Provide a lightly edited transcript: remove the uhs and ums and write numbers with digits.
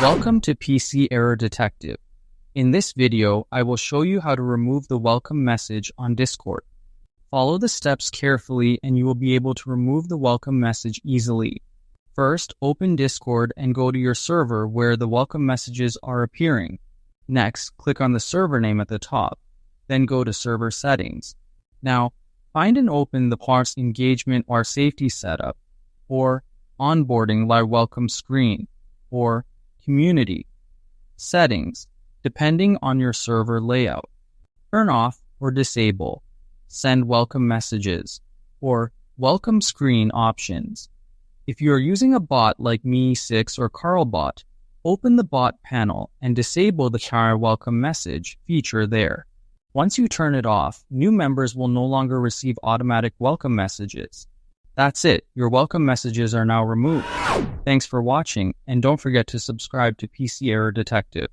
Welcome to PC Error Detective. In this video, I will show you how to remove the welcome message on Discord. Follow the steps carefully and you will be able to remove the welcome message easily. First, open Discord and go to your server where the welcome messages are appearing. Next, click on the server name at the top. Then go to Server Settings. Now, find and open the parts Engagement or Safety Setup, or Onboarding Live Welcome Screen, or Community Settings, depending on your server layout. Turn off or disable Send Welcome Messages or Welcome Screen options. If you are using a bot like Me6 or Carlbot, open the bot panel and disable the Char Welcome Message feature there. Once you turn it off, new members will no longer receive automatic welcome messages. That's it, your welcome messages are now removed. Thanks for watching, and don't forget to subscribe to PC Error Detective.